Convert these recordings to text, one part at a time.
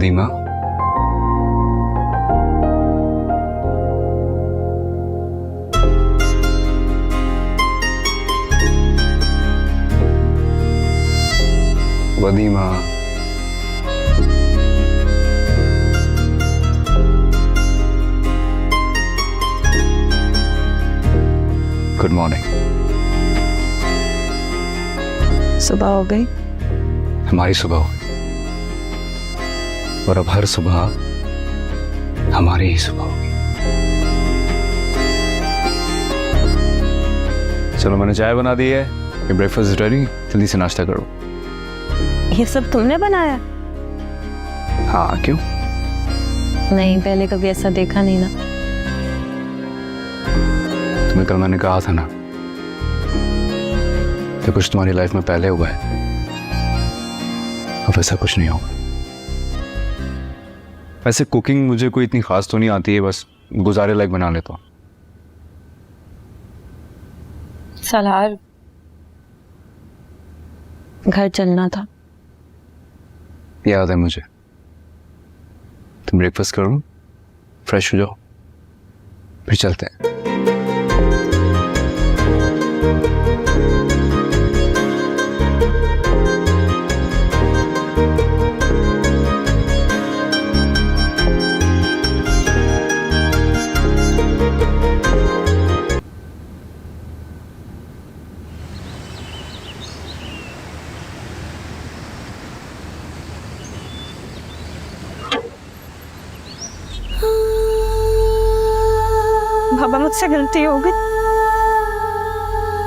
वदीमा, वदीमा, good morning. सुबह हो गई? हमारी सुबह हो गई और अब हर सुबह हमारी ही सुबह होगी। चलो मैंने चाय बना दी है, ब्रेकफास्ट रेडी, जल्दी से नाश्ता करो। ये सब तुमने बनाया? हाँ, क्यों? नहीं, पहले कभी ऐसा देखा नहीं ना। तुम्हें कल मैंने कहा था ना कि कुछ तुम्हारी लाइफ में पहले हुआ है, अब ऐसा कुछ नहीं होगा। वैसे कुकिंग मुझे कोई इतनी खास तो नहीं आती है, बस गुजारे लायक बना लेता हूँ। सलार, घर चलना था। याद है मुझे। तुम ब्रेकफास्ट करो, फ्रेश हो जाओ, फिर चलते हैं। बाबा, मुझसे गलती हो गई,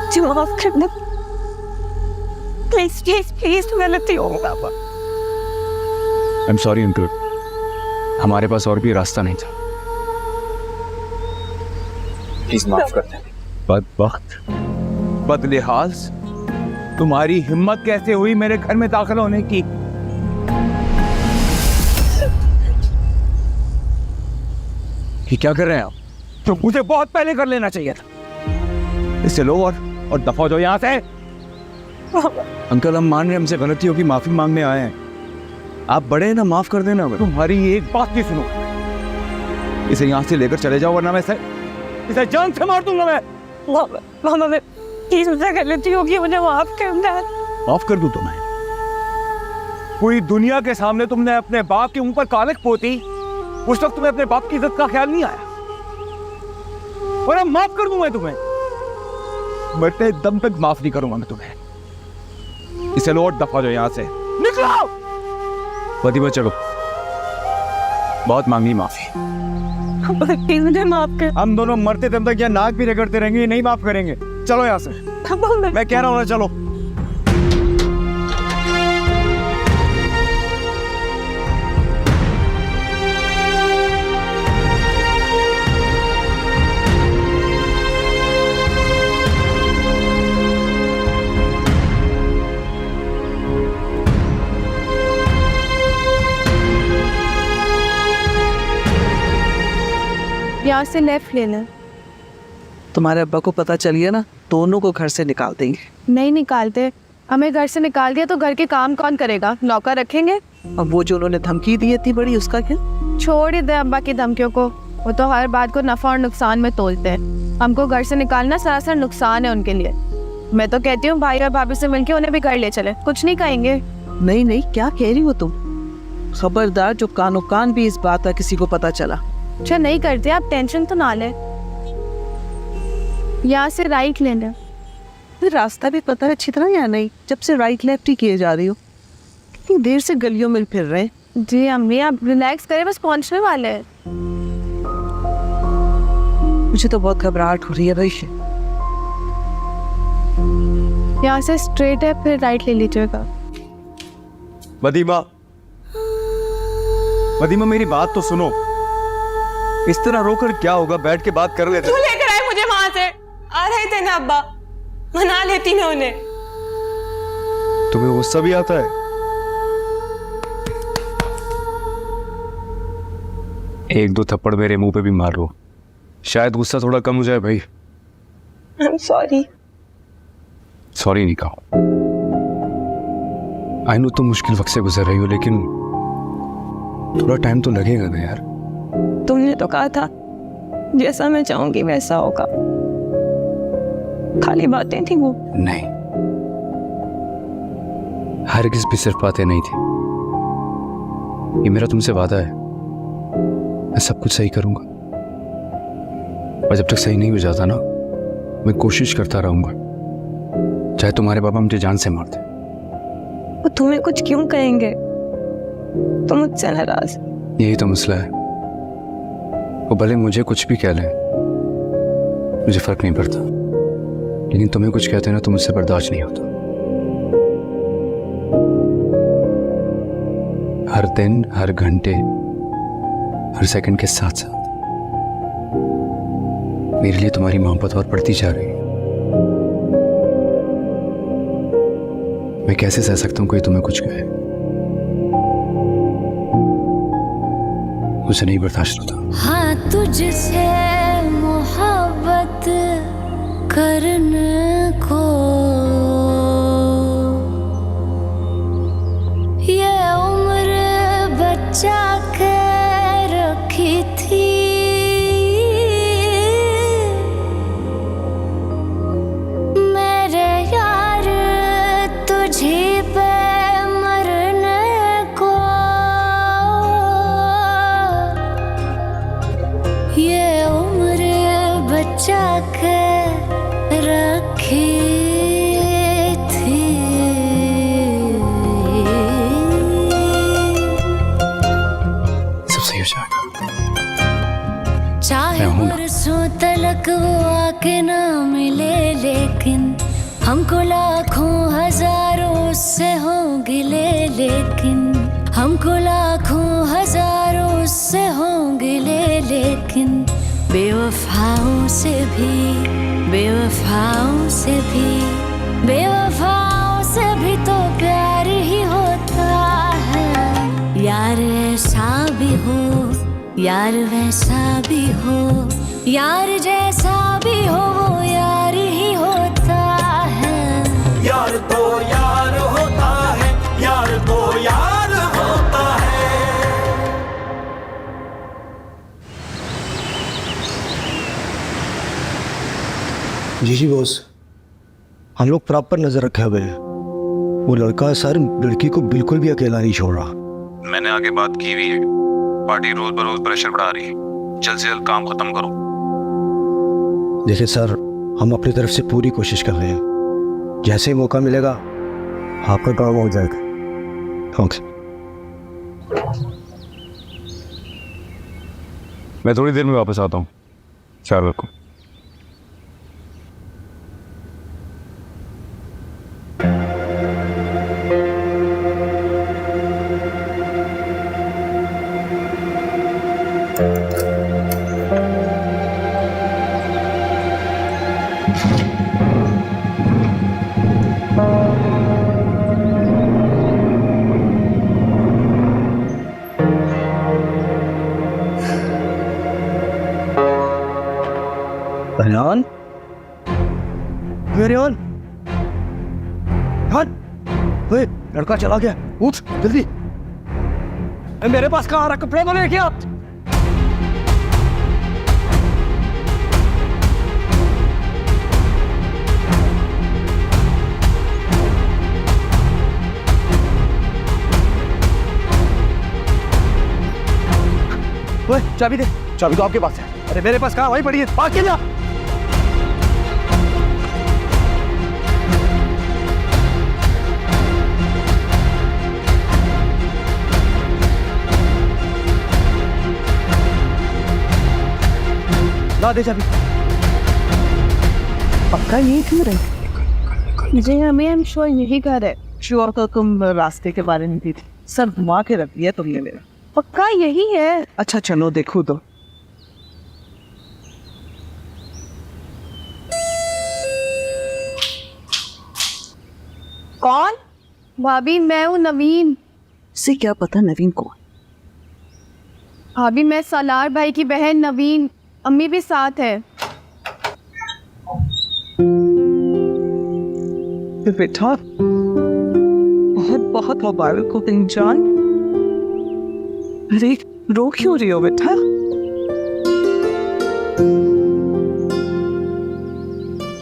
मुझे माफ कर दो। प्लीज प्लीज प्लीज, गलती हो गई बाबा। आई एम सॉरी अंकल, हमारे पास और भी रास्ता नहीं था। प्लीज माफ कर दें। बदबख्त, बदलिहाज, तुम्हारी हिम्मत कैसे हुई मेरे घर में दाखिल होने की? ये क्या कर रहे हैं आप? तो मुझे बहुत पहले कर लेना चाहिए था। इससे लो और दफा हो जाओ यहाँ से। अंकल, हम मान रहे हैं हमसे गलती होगी, माफी मांगने आए हैं। आप बड़े हैं ना, माफ कर देना। तुम्हारी एक बात नहीं सुनो, इसे यहाँ से लेकर चले जाओ वरना मैं इसे जान से मार दूंगा मैं। मामा, मैं प्लीज, मुझसे गलती होगी, मुझे माफ कर दो। माफ कर दूं तुम्हें? पूरी दुनिया के सामने तुमने अपने बाप के ऊपर कालक पोती, उस वक्त तुम्हें अपने बाप की इज्जत का ख्याल नहीं आया, और अब माफ कर दूं मैं तुम्हें? मरते दम तक माफ नहीं करूंगा मैं तुम्हें। इसे लो और दफा जाओ यहाँ से, निकलो। वदीमा चलो, बहुत मांगी माफी। प्लीज मुझे माफ कर। हम दोनों मरते दम तक यहाँ नाक भी रगड़ते रहेंगे, नहीं माफ करेंगे। चलो यहाँ से, मैं कह रहा हूँ ना, चलो। यहाँ से लेफ्ट लेना। तुम्हारे अब्बा को पता चल गया ना, दोनों को घर से निकाल देंगे। नहीं निकालते, हमें घर से निकाल दिया तो घर के काम कौन करेगा? नौकर रखेंगे। अब वो जो उन्होंने धमकी दी थी बड़ी, उसका क्या? छोड़ ही दे अब्बा की धमकियों को, वो तो हर बात को नफा और नुकसान में तोलते हैं। हमको घर से निकालना सरासर नुकसान है उनके लिए। मैं तो कहती हूँ भाई और भाभी से मिलके उन्हें भी घर ले चले, कुछ नहीं कहेंगे। नहीं नहीं, क्या कह रही हो तुम? खबरदार, जो कानो कान भी इस बात का किसी को पता चला। अच्छा नहीं करते, आप टेंशन तो ना ले। यहाँ से राइट लेना। फिर रास्ता भी पता है अच्छी तरह या नहीं? जब से राइट लेफ्ट ही किए जा रही हो, कितनी देर से गलियों में फिर रहे हैं। जी अम्मी, आप रिलैक्स करें, बस पहुँचने वाले हैं। मुझे तो बहुत घबराहट हो रही है भाई। यहाँ से स्ट्रेट है, फिर राइट ले लीजिएगा। वदीमा, वदीमा मेरी बात तो सुनो। इस तरह रोकर क्या होगा, बैठ के बात कर लेते। क्यों लेकर आए मुझे वहां से? आ रहे थे ना अब्बा, मना लेती मैं उन्हें। तुम्हें गुस्सा भी आता है? एक दो थप्पड़ मेरे मुंह पे भी मार लो, शायद गुस्सा थोड़ा कम हो जाए भाई। I'm sorry। सॉरी नहीं कहा। आई नो तुम मुश्किल वक्त से गुजर रही हो, लेकिन थोड़ा टाइम तो लगेगा ना यार। तुमने तो कहा था जैसा मैं चाहूंगी वैसा होगा। खाली बातें थी वो। नहीं, हरगिज़ भी सिर्फ बातें नहीं थी। ये मेरा तुमसे वादा है, मैं सब कुछ सही करूंगा। और जब तक सही नहीं हो जाता ना, मैं कोशिश करता रहूंगा, चाहे तुम्हारे पापा मुझे जान से मार दे। वो तुम्हें कुछ क्यों कहेंगे? तुम मुझसे नाराज। यही तो मसला है। वो भले मुझे कुछ भी कह लें, मुझे फर्क नहीं पड़ता, लेकिन तुम्हें कुछ कहते हैं ना तो मुझसे बर्दाश्त नहीं होता। हर दिन, हर घंटे, हर सेकंड के साथ साथ मेरे लिए तुम्हारी मोहब्बत और बढ़ती जा रही है। मैं कैसे सह सकता हूं कोई तुम्हें कुछ कहे? मुझे नहीं बर्दाश्त होता। हाँ, तुझसे मोहब्बत करने को ये उम्र बचा के रखी थी। मेरे यार तुझी पे मरने को ये उम्र बचा के रखी थी। सब सही हो जाएगा। चाहे बरसों तलक वो आके ना मिले, लेकिन हमको लाखों हजारों से होंगे ले, लेकिन हमको लाखों हजारों से होंगे ले, लेकिन बेवफाओं से भी, बेवफाओं से भी, बेवफाओं से भी तो प्यार ही होता है। यार ऐसा भी हो, यार वैसा भी हो, यार जैसा भी हो वो यार ही होता है। यार तो यार होता है, यार तो यार होता है। जी बॉस, हम लोग प्रॉपर नजर रखे हुए हैं। वो लड़का सर लड़की को बिल्कुल भी अकेला नहीं छोड़ रहा। मैंने आगे बात की हुई है, पार्टी रोज बरोज प्रेशर बढ़ा रही है, जल्द से जल्द काम खत्म करो। देखिए सर, हम अपनी तरफ से पूरी कोशिश कर रहे हैं, जैसे ही मौका मिलेगा आपका काम हो जाएगा। ओके। मैं थोड़ी देर में वापस आता हूँ, ख्याल रखो। रेहान, रेहान, ओए लड़का चला गया, उठ जल्दी। मेरे पास कहाँ रहा कपड़े बने क्या? ओए चाबी दे। चाबी तो आपके पास है। अरे मेरे पास कहाँ, वही पड़ी है, भाग के जा। ला दे चाबी। पक्का यही क्यों रहे? जी हमें हम श्योर यही कर रहे। श्योर तो तुम रास्ते के बारे में थी, सर घुमा के रख दिया तुमने मेरा। पक्का यही है। अच्छा चलो देखो तो। कौन? भाभी मैं हूँ नवीन। से क्या पता नवीन कौन? भाभी मैं सालार भाई की बहन नवीन, अम्मी भी साथ है। बेटा बहुत बहुत मुबारक हो जान। अरे रो क्यों रही हो बेटा?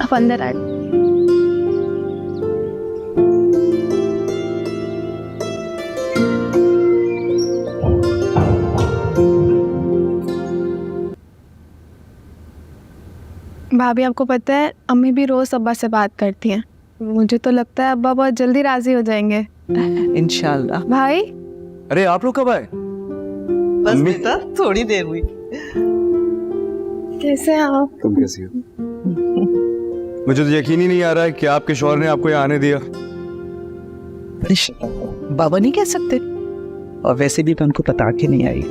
आप अंदर आए। भाभी आपको पता है अम्मी भी रोज अब्बा से बात करती हैं। मुझे तो लगता है अब्बा बहुत जल्दी राजी हो जाएंगे। इंशाल्लाह। भाई अरे आप लोग कब आए? बस बेटा थोड़ी देर हुई। कैसे हैं आप? तुम कैसी हो? मुझे तो यकीन ही नहीं आ रहा है कि आपके शौहर ने आपको यहाँ आने दिया। बाबा नहीं कह सकते, और वैसे भी मैं उनको बता के नहीं आई।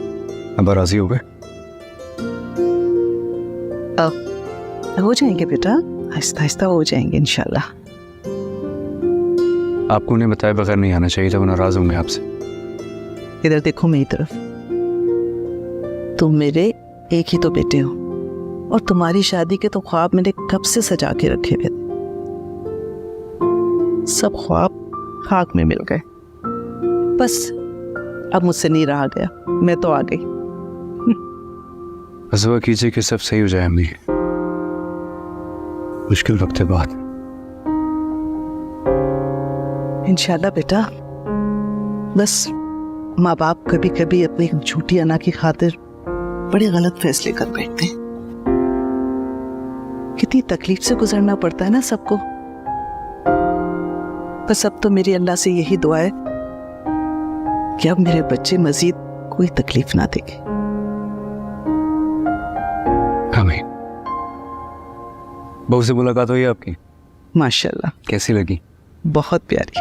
अब राजी हो गए? हो जाएंगे बेटा, आहिस्ता आहिस्ता हो जाएंगे इंशाल्लाह। आपको उन्हें बताए बगैर नहीं आना चाहिए था, वो नाराज होंगे आपसे। इधर देखो मेरी तरफ, तुम मेरे एक ही तो बेटे हो, और तुम्हारी शादी के तो ख्वाब मैंने कब से सजा के रखे हुए थे। सब ख्वाब खाक में मिल गए। बस अब मुझसे नहीं रहा गया, मैं तो आ गई। बस दुआ कीजिए कि सब सही हो जाए अम्मी। मुश्किल वक्त है बात। इंशाल्लाह बेटा, बस माँ बाप कभी कभी अपनी झूठी अना की खातिर बड़े गलत फैसले कर बैठते हैं। कितनी तकलीफ से गुजरना पड़ता है ना सबको। बस अब तो मेरी अल्लाह से यही दुआ है कि अब मेरे बच्चे मजीद कोई तकलीफ ना देंगे। आमीन। बहू से मुलाकात हुई आपकी? माशाल्लाह। कैसी लगी? बहुत प्यारी।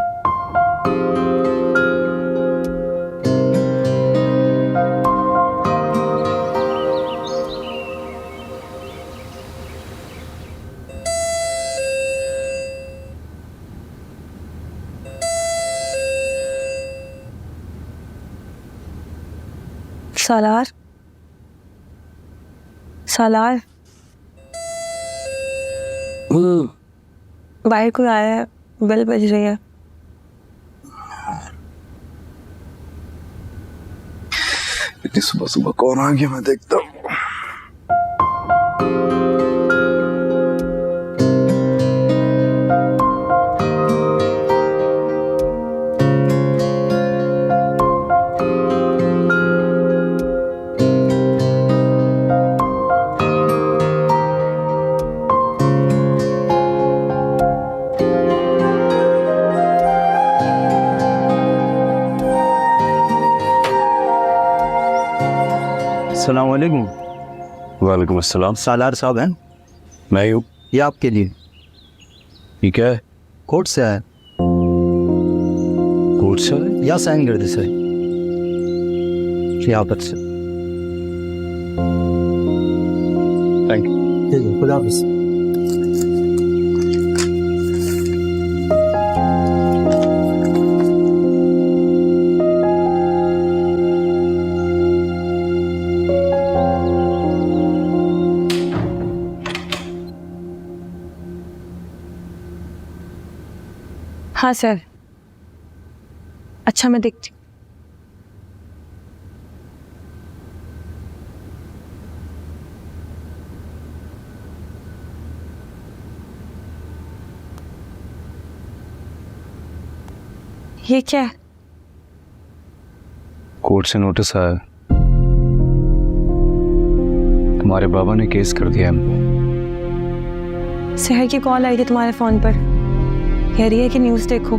सालार, सालार, बाहर कोई आया है, बेल बज रही है। इतनी सुबह सुबह कौन आ गया, मैं देखता हूँ। अस्सलाम वालेकुम। वालेकुम अस्सलाम। सालार साहब हैं? मैं ही हूँ। ये आपके लिए। ये क्या है? कोर्ट से आया। कोर्ट से आए? या साइन कर दे सर, यहाँ से। Thank you. खुदा हाफिज़। हाँ सर। अच्छा मैं देखती हूँ। ये क्या है? कोर्ट से नोटिस आया, तुम्हारे बाबा ने केस कर दिया हम पे। सहर की कॉल आई थी तुम्हारे फोन पर, कह रही है कि न्यूज़ देखो।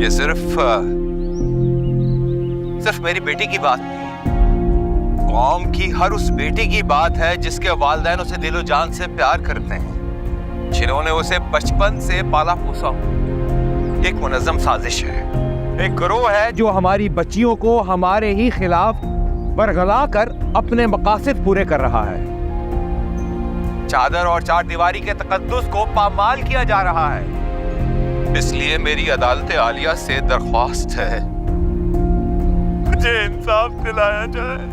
ये सिर्फ मेरी बेटी की बात नहीं, कौम की हर उस बेटी की बात है जिसके वालिदैन उसे दिलो जान से प्यार करते हैं, जिन्होंने उसे बचपन से पाला पोसा। एक मुनज़्ज़म साजिश है, एक गिरोह है जो हमारी बच्चियों को हमारे ही खिलाफ बरगला कर अपने मकासद पूरे कर रहा है। चादर और चार दीवारी के तकद्दुस को पामाल किया जा रहा है। इसलिए मेरी अदालत आलिया से दरख्वास्त है, मुझे इंसाफ दिलाया जाए,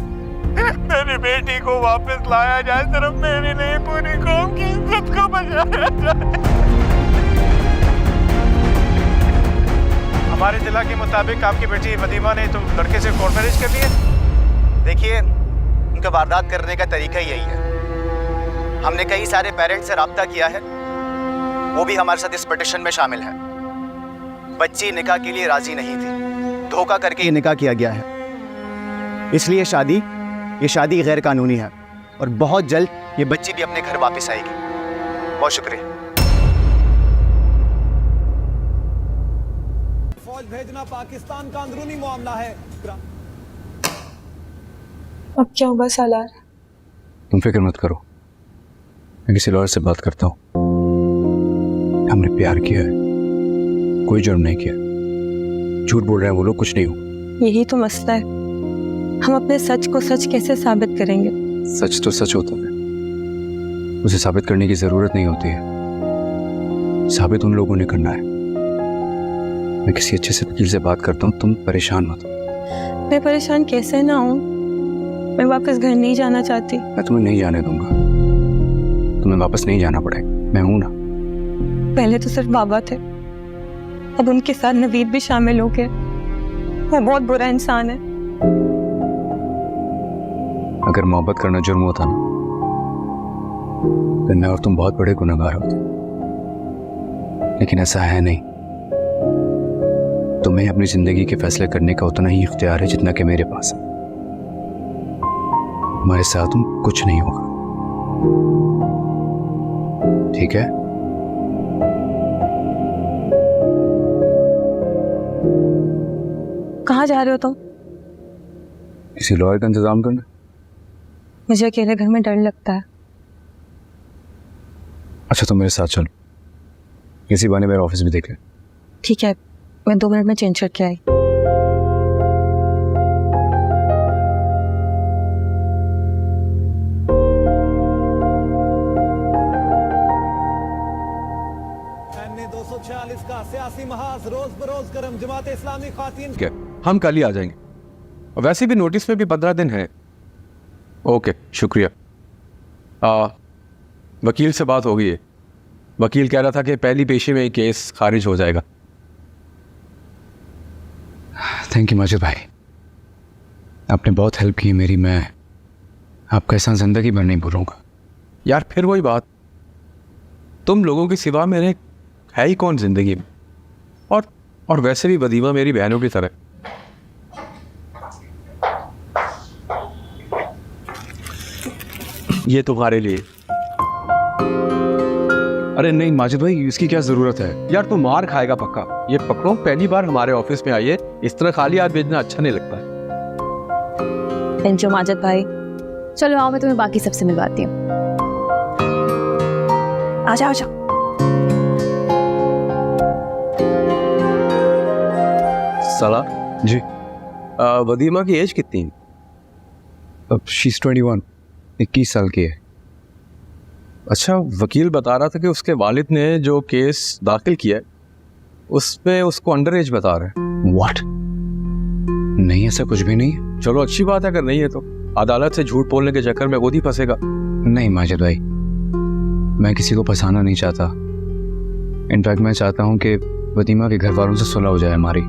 मेरी बेटी को वापस लाया जाए, सिर्फ मेरी नहीं पूरी कौम की इज्जत को बचाया जाए। इत्तला के मुताबिक आपकी बेटी वदीमा ने तुम लड़के से कोर्ट मैरिज कर लिया? देखिए, उनका वारदात करने का तरीका ही यही है। हमने कई सारे पेरेंट्स से रब्ता किया है, वो भी हमारे साथ इस पिटिशन में शामिल है। बच्ची निकाह के लिए राजी नहीं थी, धोखा करके ये निकाह किया गया है। इसलिए ये शादी गैर कानूनी है और बहुत जल्द ये बच्ची भी अपने घर वापस आएगी। बहुत शुक्रिया। फौज भेजना पाकिस्तान का अंदरूनी मामला है। अब क्या होगा सालार? तुम फिक्र मत करो, मैं किसी लॉयर से बात करता हूँ। हमने प्यार किया है, कोई जुर्म नहीं किया। झूठ बोल रहे हैं वो लोग, कुछ नहीं हो। यही तो मसला है, हम अपने सच को सच कैसे साबित करेंगे? सच तो सच होता है, उसे साबित करने की जरूरत नहीं होती है। साबित उन लोगों ने करना है। मैं किसी अच्छे से वकील से बात करता हूँ, तुम परेशान मत हो। मैं परेशान कैसे ना हूँ? मैं वापस घर नहीं जाना चाहती। मैं तुम्हें नहीं जाने दूंगा, तुम्हें वापस नहीं जाना पड़ेगा, मैं हूं ना। पहले तो सिर्फ बाबा थे, अब उनके साथ नवीद भी शामिल हो गए। वो बहुत बुरा इंसान है। अगर मोहब्बत करना जुर्म होता ना, तो मैं और तुम बहुत बड़े गुनहगार होते, लेकिन ऐसा है नहीं। तुम्हें अपनी जिंदगी के फैसले करने का उतना ही इख्तियार है जितना कि मेरे पास है। हमारे साथ तुम कुछ नहीं होगा, ठीक है? कहाँ जा रहे हो तुम? किसी लॉयर का इंतजाम करना। मुझे अकेले घर में डर लगता है। अच्छा तुम मेरे साथ चलो, किसी बहाने मेरा ऑफिस भी देख ले। ठीक है, मैं 2 मिनट में चेंज करके आई। का सियासी महाज रोज बरोज गरम। जमात इस्लामी खातीन क्या हम कल ही आ जाएंगे, और वैसे भी नोटिस में भी 15 दिन है। ओके शुक्रिया। वकील से बात हो गई है, वकील कह रहा था कि पहली पेशी में केस खारिज हो जाएगा। थैंक यू माजिद भाई, आपने बहुत हेल्प की मेरी। मैं आपका एहसान जिंदगी भर नहीं भूलूंगा। यार फिर वही बात, तुम लोगों के सिवा मेरे है ही कौन जिंदगी में। और वैसे भी वदीमा मेरी बहनों की तरह। ये तुम्हारे लिए। अरे नहीं माजिद भाई, इसकी क्या जरूरत है? यार तू मार खाएगा पक्का। ये पकड़ो, पहली बार हमारे ऑफिस में आई है, इस तरह खाली हाथ भेजना अच्छा नहीं लगता है। थैंक यू माजिद भाई। चलो आओ, मैं तुम्हें बाकी सबसे मिलवाती हूँ। आजा आजा। साला जी। वदीमा की एज कितनी? अब शीज 21, 21 साल की है। अच्छा, वकील बता रहा था कि उसके वालिद ने जो केस दाखिल किया है उसमें उसको अंडर एज बता रहे हैं। व्हाट? नहीं, ऐसा कुछ भी नहीं है। चलो अच्छी बात है, अगर नहीं है तो अदालत से झूठ बोलने के चक्कर में खुद ही फंसेगा। नहीं माजिद भाई, मैं किसी को फंसाना नहीं चाहता। इनफैक्ट मैं चाहता हूँ कि वदीमा के घर वालों से सुलह हो जाए हमारी।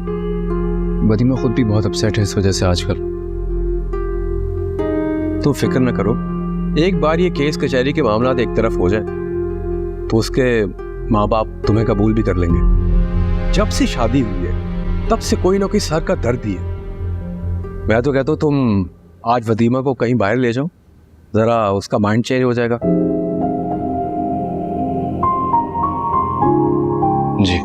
वदीमा खुद भी बहुत अपसेट है इस वजह से आजकल। तो फिक्र न करो, एक बार ये केस कचहरी के मामला एक तरफ हो जाए तो उसके माँ बाप तुम्हें कबूल भी कर लेंगे। जब से शादी हुई है तब से कोई ना कोई सर का दर्द ही है। मैं तो कहता हूँ तुम आज वदीमा को कहीं बाहर ले जाओ, जरा उसका माइंड चेंज हो जाएगा। जी।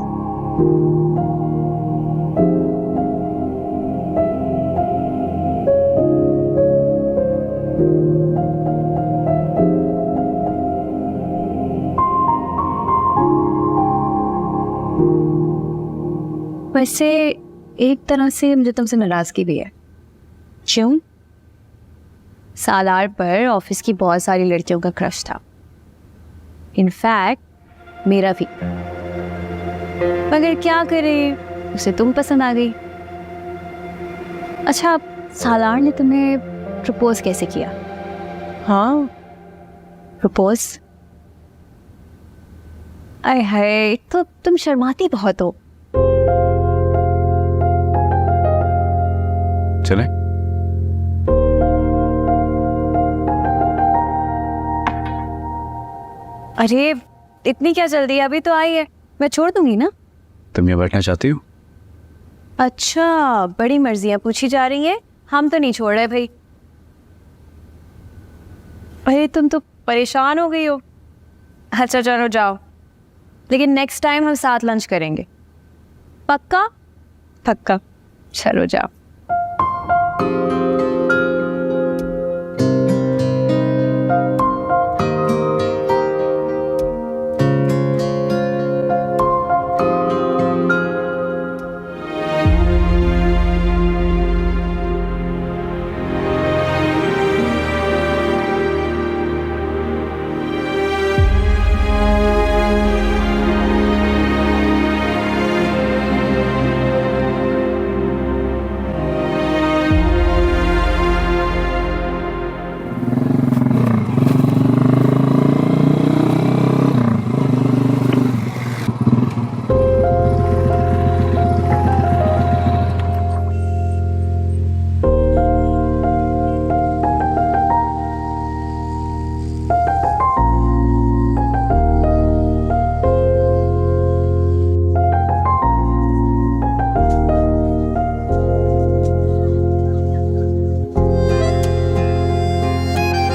वैसे एक तरह से मुझे तुमसे नाराजगी भी है। क्यों? सालार पर ऑफिस की बहुत सारी लड़कियों का क्रश था, इनफैक्ट मेरा भी। मगर क्या करें, उसे तुम पसंद आ गई। अच्छा, सालार ने तुम्हें प्रपोज कैसे किया? हाँ, प्रपोज? आय हाय, तो तुम शर्माती बहुत हो। चलें? अरे इतनी क्या जल्दी, अभी तो आई है, मैं छोड़ दूंगी ना। तुम यहाँ बैठना चाहती हो? अच्छा, बड़ी मर्जियां पूछी जा रही हैं, हम तो नहीं छोड़ रहे भाई। अरे तुम तो परेशान हो गई हो। अच्छा चलो जाओ, लेकिन नेक्स्ट टाइम हम साथ लंच करेंगे, पक्का? पक्का, चलो जाओ।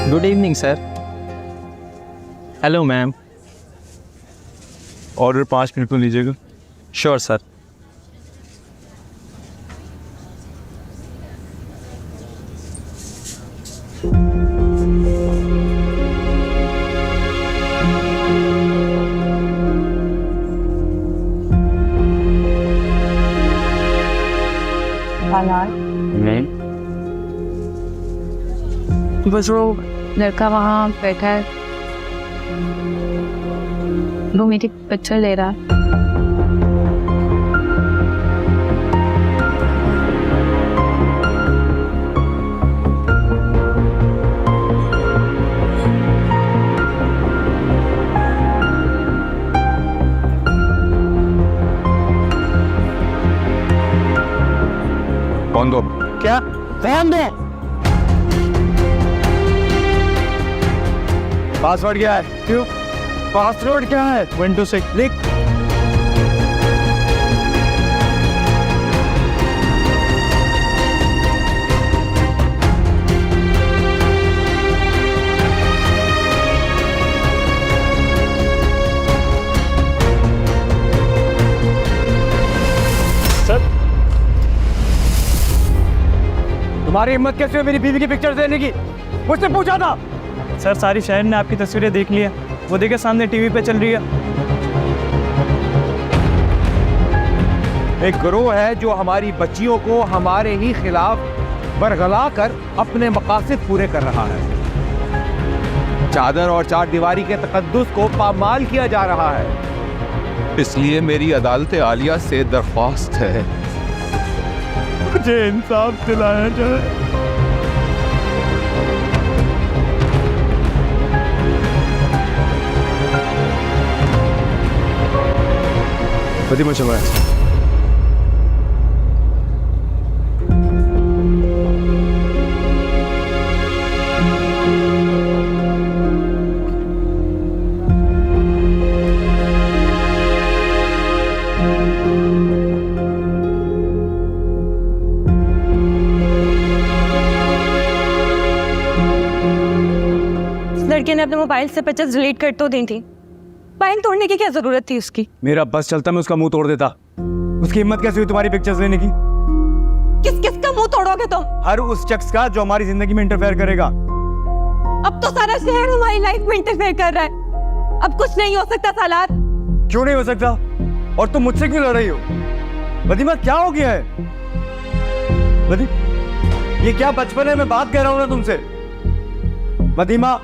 Good evening sir. Hello ma'am. Order 5 minute में लीजिएगा। Sure sir. बस वो लड़का वहाँ बैठा है, वो मेरी पिक्चर ले रहा है। कौन दो? क्या? ध्यान दो। पासवर्ड क्या है? क्यों? पासवर्ड क्या है? 126 लिख। तुम्हारी हिम्मत कैसे हुई मेरी बीवी की पिक्चर देने की? मुझसे पूछा था? सर सारी शहर ने आपकी तस्वीरें देख ली है, वो देखिए सामने टीवी पे चल रही है। एक गिरोह है जो हमारी बच्चियों को हमारे ही खिलाफ बरगला कर अपने मकासद पूरे कर रहा है। चादर और चार दीवारी के तकद्दुस को पामाल किया जा रहा है। इसलिए मेरी अदालत आलिया से दरख्वास्त है, मुझे इंसाफ दिलाया जाए। फतिमा चलो यहाँ से। लड़के ने अपने मोबाइल से पिक्चर्स डिलीट कर तो दी थी, फाइल तोड़ने की क्या जरूरत थी उसकी? मेरा बस चलता मैं उसका मुंह तोड़ देता। उसकी हिम्मत कैसे हुई तुम्हारी पिक्चर्स लेने की? किस किस का मुंह तोड़ोगे तुम? हर उस शख्स का जो हमारी जिंदगी में इंटरफेयर करेगा। अब तो सारा शहर हमारी लाइफ में इंटरफेयर कर रहा है, अब कुछ नहीं हो सकता सालार। क्यों नहीं हो सकता? और तुम मुझसे क्यों लड़ रही हो? वदीमा क्या हो गया है? ये क्या बचपन है? मैं बात कह रहा हूं ना तुमसे। वदीमा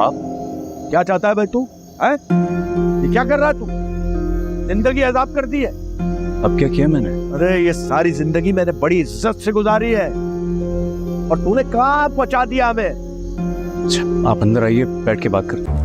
आप क्या चाहता है भाई तू? है ये क्या कर रहा है तू? जिंदगी अजाब कर दी है। अब क्या किया मैंने? अरे ये सारी जिंदगी मैंने बड़ी इज्जत से गुजारी है और तूने कहाँ पहुंचा दिया हमें। अच्छा, आप अंदर आइए, बैठ के बात करते हैं।